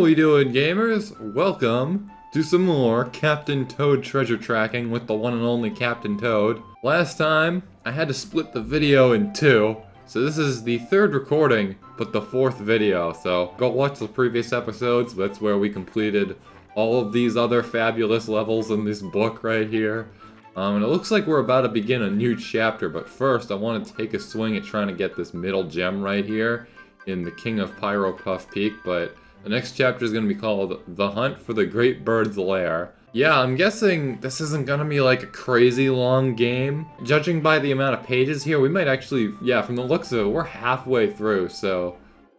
we doing, gamers? Welcome to some more Captain Toad treasure tracking with the one and only Captain Toad. Last time, I had to split the video in two, so this is the third recording, but the fourth video. So go watch the previous episodes. That's where we completed all of these other fabulous levels in this book right here. And it looks like we're about to begin a new chapter, but first I want to take a swing at trying to get this middle gem right here in the King of Pyropuff Peak, but the next chapter is going to be called The Hunt for the Great Bird's Lair. Yeah, I'm guessing this isn't going to be like a crazy long game. Judging by the amount of pages here, we might actually, yeah, from the looks of it, we're halfway through, so,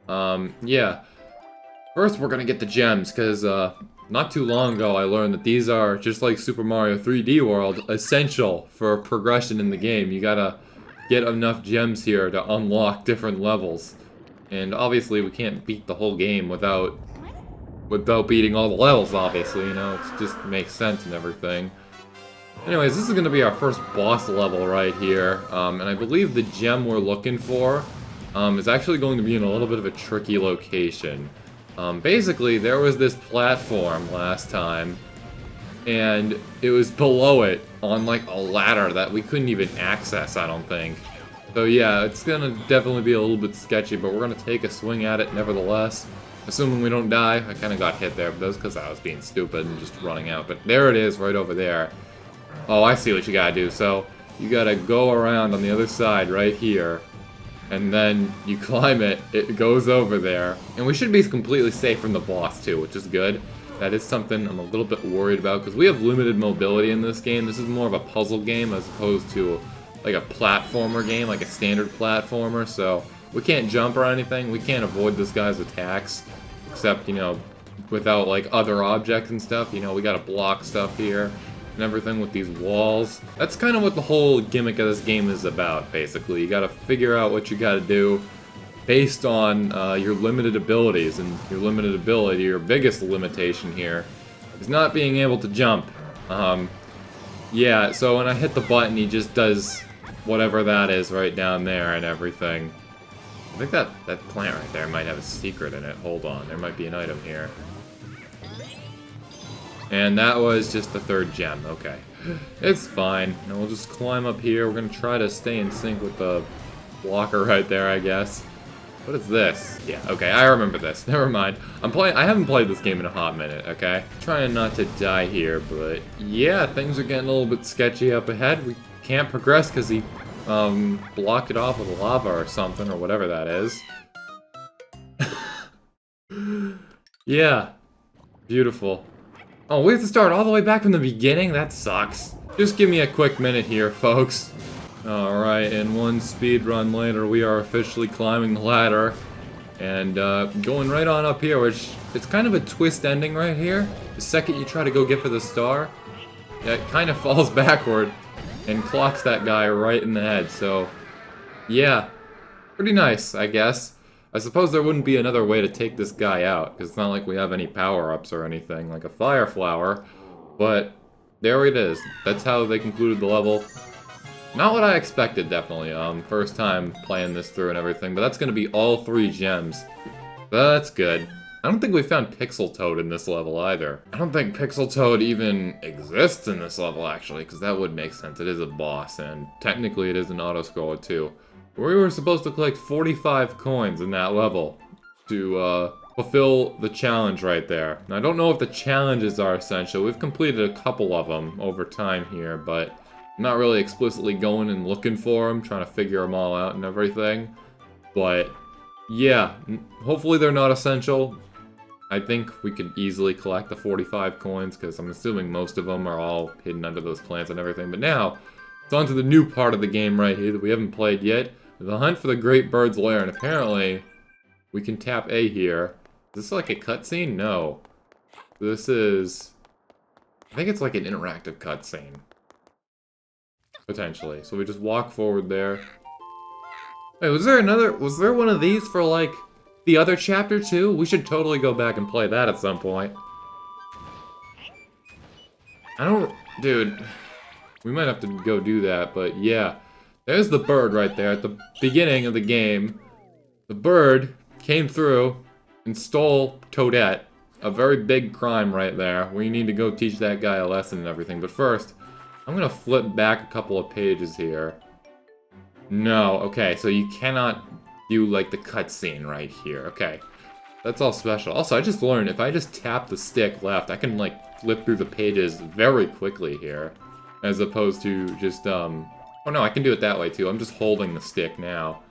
yeah. First, we're going to get the gems, because, not too long ago I learned that these are, just like Super Mario 3D World, essential for progression in the game. You gotta get enough gems here to unlock different levels. And obviously we can't beat the whole game without beating all the levels, obviously, you know, it just makes sense and everything. Anyways, this is going to be our first boss level right here, and I believe the gem we're looking for is actually going to be in a little bit of a tricky location. Basically, there was this platform last time, and it was below it on like a ladder that we couldn't even access, I don't think. So yeah, it's gonna definitely be a little bit sketchy, but we're gonna take a swing at it nevertheless. Assuming we don't die. I kinda got hit there, but that was because I was being stupid and just running out. But there it is, right over there. Oh, I see what you gotta do. So, you gotta go around on the other side right here, and then you climb it, it goes over there. And we should be completely safe from the boss too, which is good. That is something I'm a little bit worried about, because we have limited mobility in this game. This is more of a puzzle game as opposed to like a platformer game, like a standard platformer, so we can't jump or anything. We can't avoid this guy's attacks, except, you know, without like other objects and stuff. You know, we gotta block stuff here and everything with these walls. That's kind of what the whole gimmick of this game is about, basically. You gotta figure out what you gotta do based on your limited abilities, and your limited ability, your biggest limitation here, is not being able to jump. Yeah, so when I hit the button, he just does whatever that is right down there and everything. I think that plant right there might have a secret in it. Hold on, there might be an item here. And that was just the third gem, okay. It's fine. Now we'll just climb up here. We're gonna try to stay in sync with the blocker right there, I guess. What is this? Yeah, okay, I remember this. Never mind. I haven't played this game in a hot minute, okay? Trying not to die here, but yeah, things are getting a little bit sketchy up ahead. We can't progress because he blocked it off with lava or something, or whatever that is. Yeah. Beautiful. Oh, we have to start all the way back from the beginning? That sucks. Just give me a quick minute here, folks. Alright, and one speed run later, we are officially climbing the ladder. And going right on up here, which it's kind of a twist ending right here. The second you try to go get for the star, it kind of falls backward and clocks that guy right in the head. So, yeah, pretty nice, I guess. I suppose there wouldn't be another way to take this guy out, because it's not like we have any power-ups or anything, like a fire flower. But there it is. That's how they concluded the level. Not what I expected, definitely. First time playing this through and everything, but that's going to be all 3 gems. That's good. I don't think we found Pixel Toad in this level either. I don't think Pixel Toad even exists in this level, actually, because that would make sense. It is a boss, and technically it is an auto-scroller too. We were supposed to collect 45 coins in that level to fulfill the challenge right there. Now, I don't know if the challenges are essential. We've completed a couple of them over time here, but I'm not really explicitly going and looking for them, trying to figure them all out and everything. But yeah, hopefully they're not essential. I think we could easily collect the 45 coins, because I'm assuming most of them are all hidden under those plants and everything. But now, it's on to the new part of the game right here that we haven't played yet. The Hunt for the Great Bird's Lair, and apparently, we can tap A here. Is this like a cutscene? No. This is... I think it's like an interactive cutscene. Potentially. So we just walk forward there. Wait, was there one of these for like the other chapter too? We should totally go back and play that at some point. Dude, we might have to go do that, but yeah. There's the bird right there at the beginning of the game. The bird came through and stole Toadette. a very big crime right there. We need to go teach that guy a lesson and everything. But first, I'm gonna flip back a couple of pages here. No, okay, so you cannot do, like, the cutscene right here. Okay, that's all special. Also, I just learned if I just tap the stick left, I can, like, flip through the pages very quickly here. As opposed to just, oh no, I can do it that way too. I'm just holding the stick now.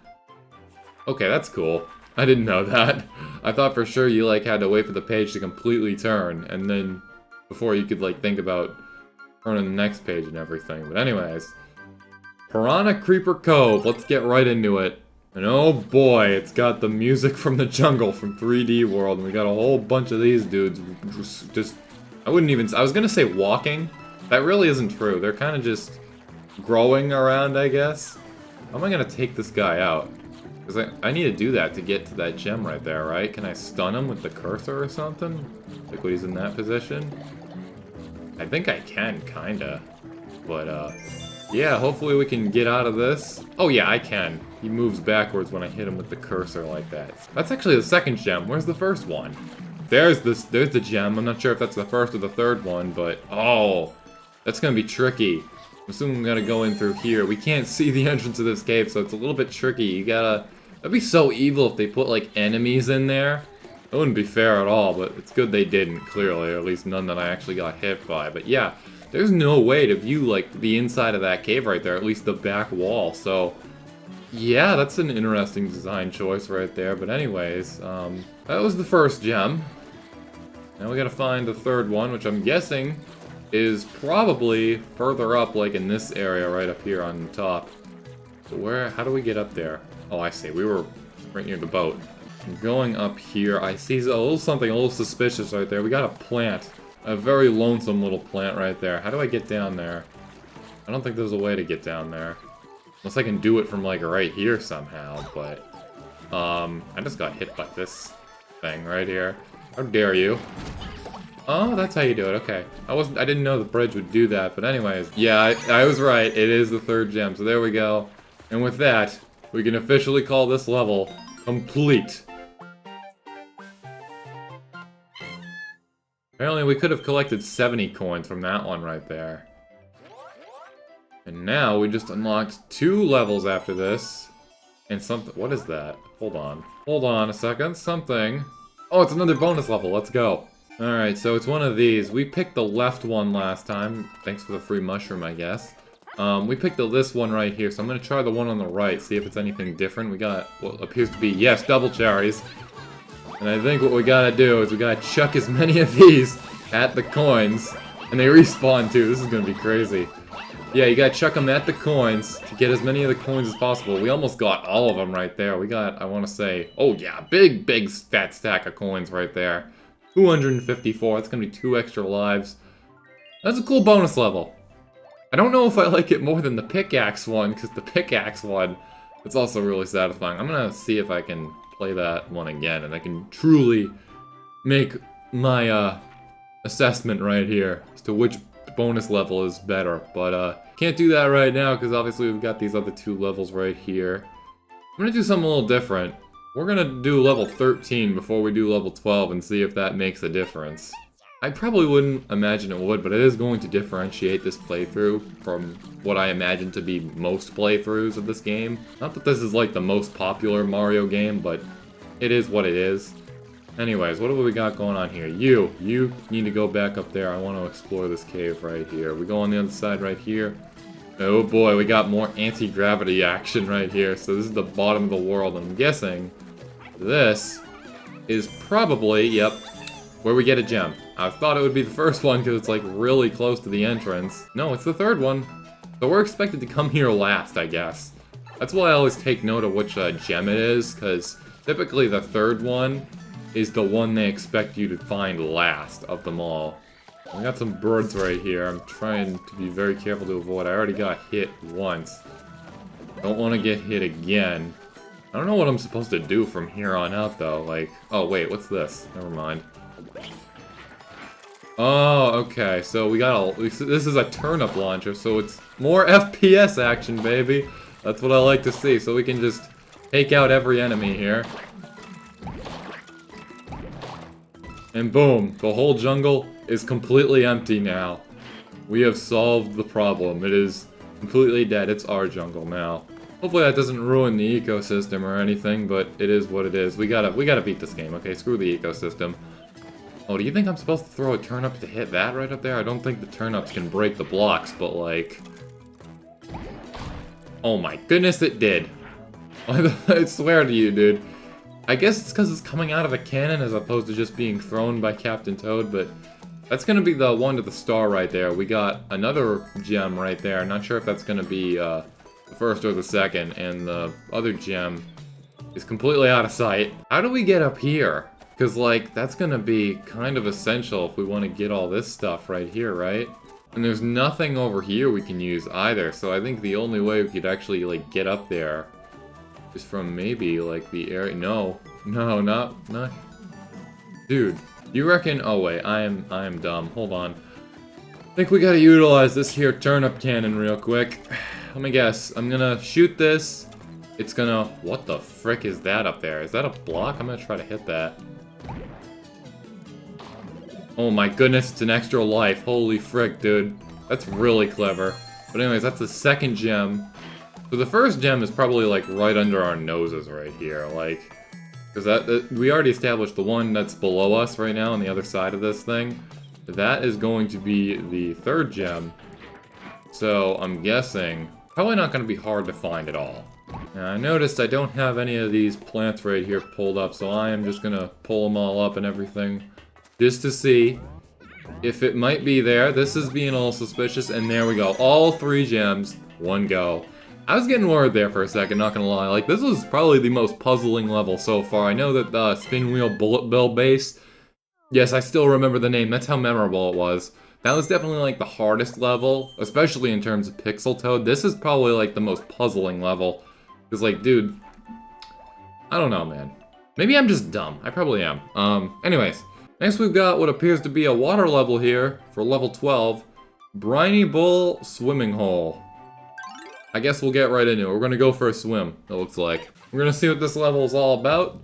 Okay, that's cool. I didn't know that. I thought for sure you, like, had to wait for the page to completely turn, and then before you could, like, think about turning the next page and everything. But anyways, Piranha Creeper Cove. Let's get right into it. And oh boy, it's got the music from the jungle from 3D World, and we got a whole bunch of these dudes just I was gonna say walking. That really isn't true. They're kind of just growing around, I guess. How am I gonna take this guy out? Because I need to do that to get to that gem right there, right? Can I stun him with the cursor or something? Like when he's in that position? I think I can, kinda. But, yeah, hopefully we can get out of this. Oh yeah, I can. He moves backwards when I hit him with the cursor like that. That's actually the second gem. Where's the there's the gem. I'm not sure if that's the first or the third one, but, oh, that's gonna be tricky. I'm assuming we gotta go in through here. We can't see the entrance of this cave, so it's a little bit tricky. You gotta... That'd be so evil if they put, like, enemies in there. That wouldn't be fair at all, but it's good they didn't, clearly. Or at least none that I actually got hit by. But yeah, there's no way to view, like, the inside of that cave right there, at least the back wall. So, yeah, that's an interesting design choice right there. But anyways, that was the first gem. Now we gotta find the third one, which I'm guessing is probably further up, like in this area right up here on the top. So how do we get up there? Oh, I see. We were right near the boat. I'm going up here. I see something a little suspicious right there. We got a plant. A very lonesome little plant right there. How do I get down there? I don't think there's a way to get down there. Unless I can do it from, like, right here somehow, but... I just got hit by this thing right here. How dare you? Oh, that's how you do it, okay. I didn't know the bridge would do that, but anyways. Yeah, I was right, it is the third gem, so there we go. And with that, we can officially call this level complete. Apparently we could have collected 70 coins from that one right there. And now we just unlocked 2 levels after this. And something, what is that? Hold on a second, something. Oh, it's another bonus level, let's go. Alright, so it's one of these. We picked the left one last time. Thanks for the free mushroom, I guess. We picked this one right here, so I'm gonna try the one on the right, see if it's anything different. We got what appears to be, yes, double cherries. And I think what we gotta do is we gotta chuck as many of these at the coins. And they respawn too, this is gonna be crazy. Yeah, you gotta chuck them at the coins to get as many of the coins as possible. We almost got all of them right there. We got, I wanna say, oh yeah, big fat stack of coins right there. 254, that's gonna be 2 extra lives. That's a cool bonus level. I don't know if I like it more than the pickaxe one, because the pickaxe one, it's also really satisfying. I'm gonna see if I can play that one again, and I can truly make my assessment right here as to which bonus level is better. But can't do that right now, because obviously we've got these other 2 levels right here. I'm gonna do something a little different. We're gonna do level 13 before we do level 12 and see if that makes a difference. I probably wouldn't imagine it would, but it is going to differentiate this playthrough from what I imagine to be most playthroughs of this game. Not that this is like the most popular Mario game, but it is what it is. Anyways, what have we got going on here? You need to go back up there. I want to explore this cave right here. We go on the other side right here. Oh boy, we got more anti-gravity action right here. So this is the bottom of the world. I'm guessing this is probably, yep, where we get a gem. I thought it would be the first one because it's like really close to the entrance. No, it's the third one. So we're expected to come here last, I guess. That's why I always take note of which gem it is, because typically the third one is the one they expect you to find last of them all. We got some birds right here. I'm trying to be very careful to avoid. I already got hit once. Don't want to get hit again. I don't know what I'm supposed to do from here on out, though. Like, oh wait, what's this? Never mind. Oh, okay, so we got this is a turnip launcher, so it's more FPS action, baby. That's what I like to see, so we can just take out every enemy here. And boom, the whole jungle is completely empty now. We have solved the problem. It is completely dead. It's our jungle now. Hopefully that doesn't ruin the ecosystem or anything, but it is what it is. We gotta beat this game, okay? Screw the ecosystem. Oh, do you think I'm supposed to throw a turnip to hit that right up there? I don't think the turnips can break the blocks, but like... Oh my goodness, it did. I swear to you, dude. I guess it's because it's coming out of a cannon as opposed to just being thrown by Captain Toad, but... That's gonna be the one to the star right there. We got another gem right there. Not sure if that's gonna be, the first or the second, and the other gem is completely out of sight. How do we get up here? Because, like, that's gonna be kind of essential if we want to get all this stuff right here, right? And there's nothing over here we can use either, so I think the only way we could actually, like, get up there is from maybe, like, the area. No, not. Dude, you reckon? Oh wait, I am dumb. Hold on. I think we gotta utilize this here turnip cannon real quick. Let me guess. I'm gonna shoot this. It's gonna... What the frick is that up there? Is that a block? I'm gonna try to hit that. Oh my goodness, it's an extra life. Holy frick, dude. That's really clever. But anyways, that's the second gem. So the first gem is probably like right under our noses right here. Like, because we already established the one that's below us right now on the other side of this thing. That is going to be the third gem. So I'm guessing probably not going to be hard to find at all. Now I noticed I don't have any of these plants right here pulled up, so I am just going to pull them all up and everything. Just to see if it might be there. This is being a little suspicious, and there we go. All 3 gems, 1 go. I was getting worried there for a second, not gonna lie. Like, this was probably the most puzzling level so far. I know that the Spin Wheel Bullet Bill base, yes, I still remember the name. That's how memorable it was. That was definitely, like, the hardest level, especially in terms of Pixel Toad. This is probably, like, the most puzzling level. Because, like, dude, I don't know, man. Maybe I'm just dumb. I probably am. Anyways. Next we've got what appears to be a water level here for level 12. Briny Bull Swimming Hole. I guess we'll get right into it. We're gonna go for a swim, it looks like. We're gonna see what this level is all about.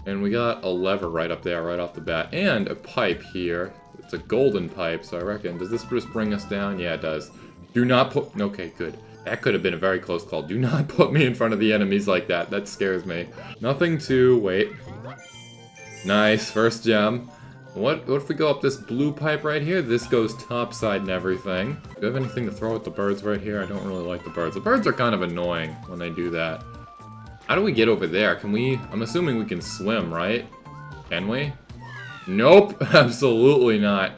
And we got a lever right up there, right off the bat. And a pipe here. It's a golden pipe, so I reckon. Does this just bring us down? Yeah, it does. Do not put... Okay, good. That could have been a very close call. Do not put me in front of the enemies like that. That scares me. Nothing to... Wait. Nice, first gem. What if we go up this blue pipe right here? This goes topside and everything. Do you have anything to throw at the birds right here? I don't really like the birds. The birds are kind of annoying when they do that. How do we get over there? Can we... I'm assuming we can swim, right? Can we? Nope, absolutely not.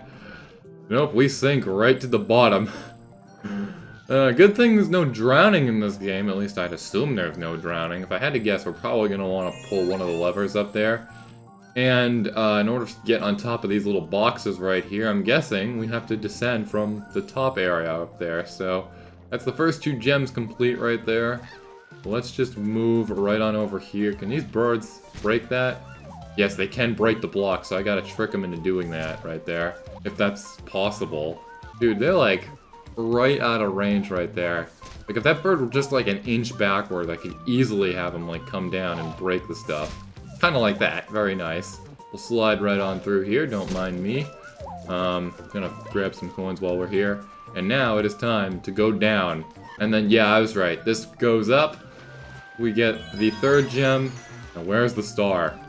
Nope, we sink right to the bottom. Good thing there's no drowning in this game. At least I'd assume there's no drowning. If I had to guess, we're probably going to want to pull one of the levers up there. And in order to get on top of these little boxes right here, I'm guessing we have to descend from the top area up there. So that's the first 2 gems complete right there. Let's just move right on over here. Can these birds break that? Yes, they can break the block, so I gotta trick them into doing that right there. If that's possible. Dude, they're like right out of range right there. Like if that bird were just like an inch backward, I could easily have him like come down and break the stuff. Kind of like that. Very nice. We'll slide right on through here. Don't mind me. Gonna grab some coins while we're here. And now it is time to go down. And then, yeah, I was right. This goes up. We get the 3rd gem. Now, where's the star?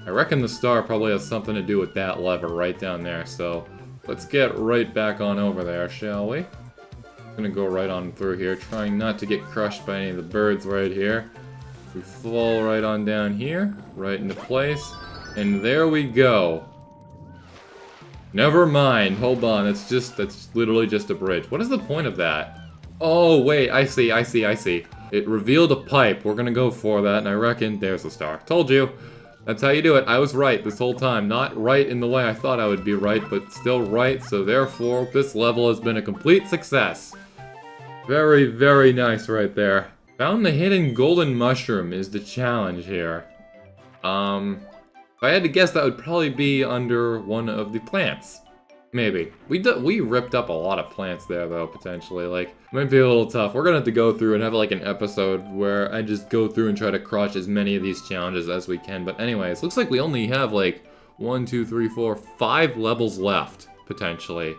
I reckon the star probably has something to do with that lever right down there. So let's get right back on over there, shall we? Gonna go right on through here, trying not to get crushed by any of the birds right here. We fall right on down here, right into place, and there we go. Never mind, hold on, that's literally just a bridge. What is the point of that? Oh, wait, I see. It revealed a pipe. We're gonna go for that, and I reckon there's the star. Told you. That's how you do it. I was right this whole time. Not right in the way I thought I would be right, but still right, so therefore, this level has been a complete success. Very, very nice right there. Found the hidden golden mushroom is the challenge here. If I had to guess, that would probably be under one of the plants. Maybe. We ripped up a lot of plants there, though, potentially. Like, might be a little tough. We're gonna have to go through and have, like, an episode where I just go through and try to crush as many of these challenges as we can. But anyways, looks like we only have, like, 1, 2, 3, 4, 5 levels left, potentially.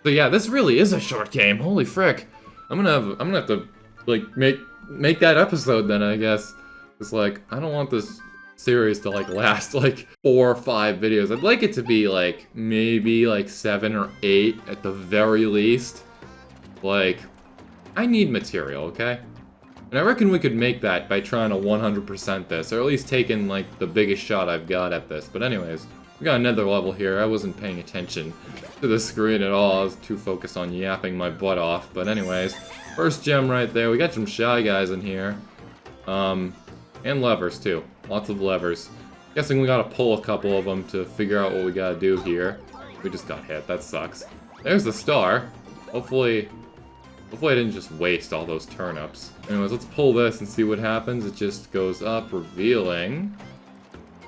So yeah, this really is a short game. Holy frick. I'm gonna have to, like, make that episode then, I guess. It's like, I don't want this series to, like, last, like, 4 or 5 videos. I'd like it to be, like, maybe, like, 7 or 8 at the very least. Like, I need material, okay? And I reckon we could make that by trying to 100% this, or at least taking, like, the biggest shot I've got at this. But anyways, we got another level here. I wasn't paying attention to the screen at all. I was too focused on yapping my butt off. But anyways, first gem right there. We got some shy guys in here. And levers, too. Lots of levers. Guessing we gotta pull a couple of them to figure out what we gotta do here. We just got hit. That sucks. There's the star. Hopefully I didn't just waste all those turnips. Anyways, let's pull this and see what happens. It just goes up, revealing...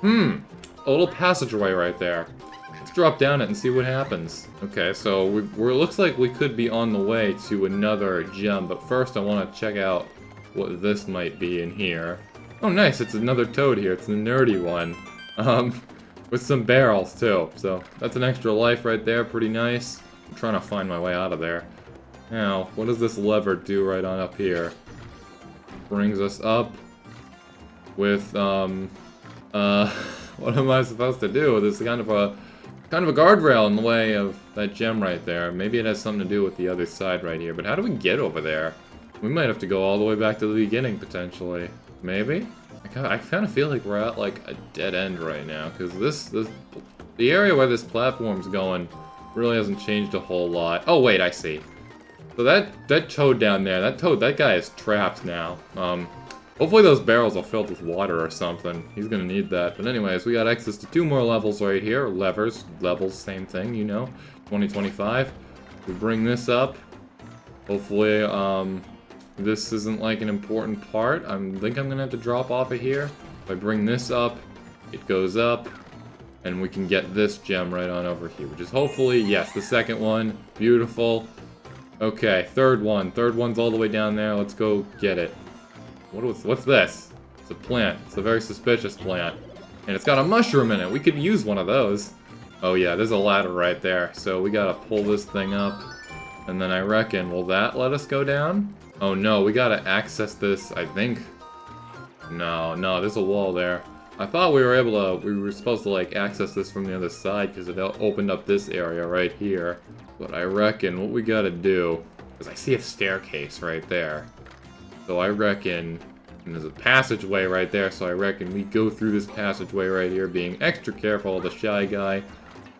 a little passageway right there. Let's drop down it and see what happens. Okay, so it looks like we could be on the way to another gem, but first I want to check out what this might be in here. Oh nice, it's another toad here. It's the nerdy one. With some barrels too. So that's an extra life right there, pretty nice. I'm trying to find my way out of there. Now, what does this lever do right on up here? Brings us up with, what am I supposed to do? There's kind of a guardrail in the way of that gem right there. Maybe it has something to do with the other side right here, but how do we get over there? We might have to go all the way back to the beginning, potentially. Maybe? I kind of feel like we're at, like, a dead end right now, because the area where this platform's going really hasn't changed a whole lot. Oh, wait, I see. So that toad down there, that guy is trapped now. Hopefully those barrels are filled with water or something. He's gonna need that. But anyways, we got access to 2 more levels right here. Levels, same thing, you know. 2025. We bring this up. Hopefully, this isn't like an important part. I think I'm gonna have to drop off of here. If I bring this up, it goes up. And we can get this gem right on over here. Which is hopefully, yes, the second one. Beautiful. Okay, third one. Third one's all the way down there. Let's go get it. What's this? It's a plant. It's a very suspicious plant. And it's got a mushroom in it. We could use one of those. Oh yeah, there's a ladder right there. So we gotta pull this thing up. And then I reckon, will that let us go down? Oh no, we gotta access this, I think. No, there's a wall there. I thought we were supposed to, like, access this from the other side because it opened up this area right here. But I reckon what we gotta do, because I see a staircase right there. So I reckon, and there's a passageway right there, so I reckon we go through this passageway right here, being extra careful of the shy guy.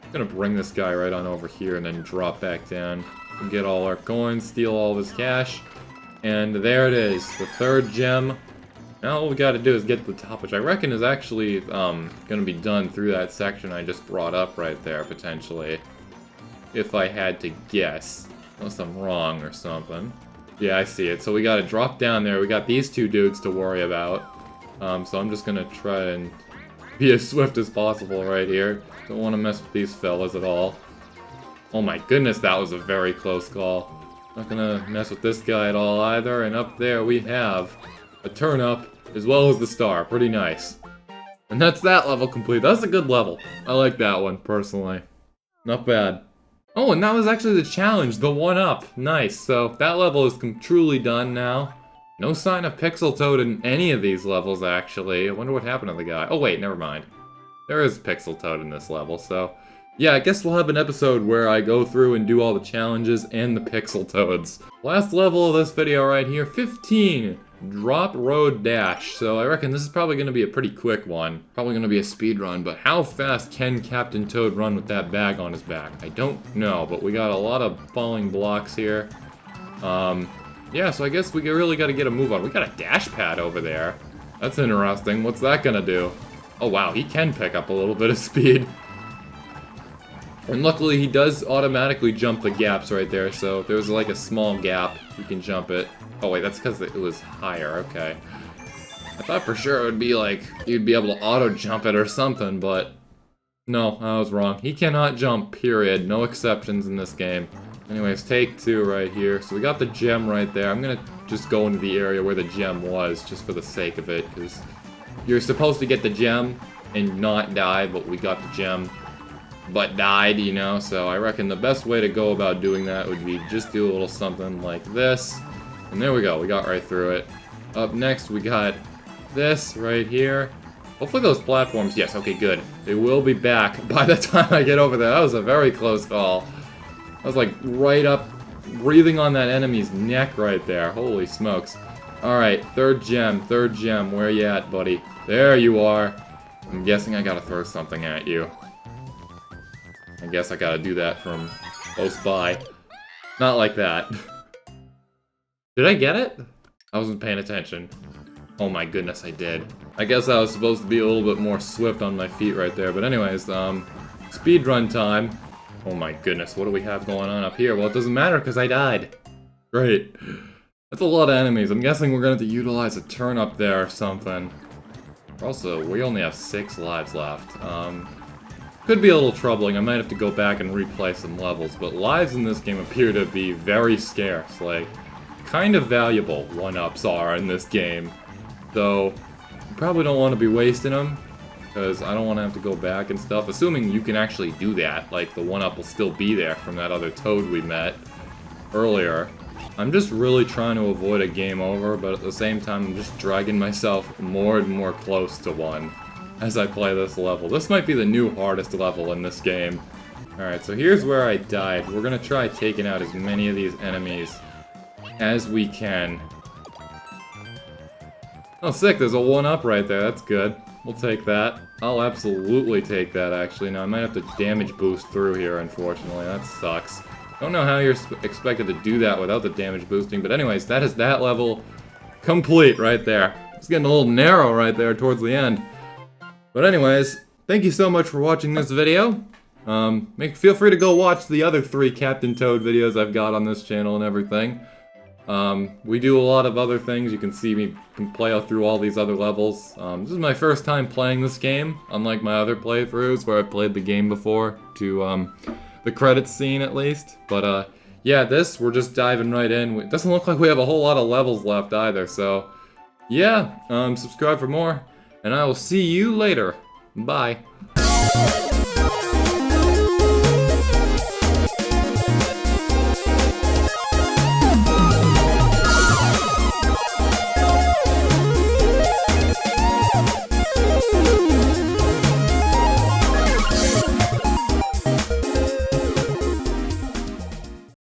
I'm gonna bring this guy right on over here and then drop back down. And get all our coins, steal all of his cash. And there it is, the third gem. Now all we gotta do is get to the top, which I reckon is actually gonna be done through that section I just brought up right there, potentially. If I had to guess. Unless I'm wrong or something. Yeah, I see it. So we gotta drop down there. We got these 2 dudes to worry about. So I'm just gonna try and be as swift as possible right here. Don't want to mess with these fellas at all. Oh my goodness, that was a very close call. Not gonna mess with this guy at all either. And up there we have a turnip as well as the star. Pretty nice. And that's that level complete. That's a good level. I like that one, personally. Not bad. Oh, and that was actually the challenge, the 1-up. Nice. So that level is truly done now. No sign of Pixel Toad in any of these levels, actually. I wonder what happened to the guy. Oh, wait, never mind. There is Pixel Toad in this level, so... yeah, I guess we'll have an episode where I go through and do all the challenges and the Pixel Toads. Last level of this video right here, 15. Drop Road Dash. So I reckon this is probably going to be a pretty quick one. Probably going to be a speed run, but how fast can Captain Toad run with that bag on his back? I don't know, but we got a lot of falling blocks here. Yeah, so I guess we really got to get a move on. We got a dash pad over there. That's interesting. What's that going to do? Oh wow, he can pick up a little bit of speed. And luckily he does automatically jump the gaps right there, so if there's like a small gap, you can jump it. Oh wait, that's because it was higher, okay. I thought for sure it would be like, you'd be able to auto-jump it or something, but... no, I was wrong. He cannot jump, period. No exceptions in this game. Anyways, take 2 right here. So we got the gem right there. I'm gonna just go into the area where the gem was, just for the sake of it, because you're supposed to get the gem and not die, but we got the gem, but died, you know? So I reckon the best way to go about doing that would be just do a little something like this. And there we go, we got right through it. Up next, we got this right here. Hopefully those platforms, yes, okay, good. They will be back by the time I get over there. That was a very close call. I was like right up, breathing on that enemy's neck right there. Holy smokes. Alright, third gem, where you at, buddy? There you are. I'm guessing I gotta throw something at you. I guess I gotta do that from close by. Not like that. Did I get it? I wasn't paying attention. Oh my goodness, I did. I guess I was supposed to be a little bit more swift on my feet right there, but anyways, speedrun time. Oh my goodness, what do we have going on up here? Well, it doesn't matter because I died. Great. That's a lot of enemies. I'm guessing we're going to have to utilize a turnip there or something. Also, we only have 6 lives left. Could be a little troubling. I might have to go back and replay some levels, but lives in this game appear to be very scarce. Like, kind of valuable 1-ups are in this game. Though, you probably don't want to be wasting them, because I don't want to have to go back and stuff. Assuming you can actually do that, like the 1-up will still be there from that other toad we met earlier. I'm just really trying to avoid a game over, but at the same time I'm just dragging myself more and more close to one as I play this level. This might be the new hardest level in this game. Alright, so here's where I died. We're gonna try taking out as many of these enemies as we can. Oh, sick, there's a 1-up right there. That's good. We'll take that. I'll absolutely take that, actually. Now, I might have to damage boost through here, unfortunately. That sucks. Don't know how you're expected to do that without the damage boosting, but anyways, that is that level complete right there. It's getting a little narrow right there towards the end. But anyways, thank you so much for watching this video. Feel free to go watch the other 3 Captain Toad videos I've got on this channel and everything. We do a lot of other things. You can see me play through all these other levels. This is my first time playing this game, unlike my other playthroughs where I've played the game before to the credits scene at least. But yeah, we're just diving right in. It doesn't look like we have a whole lot of levels left either, so yeah, subscribe for more, and I will see you later. Bye.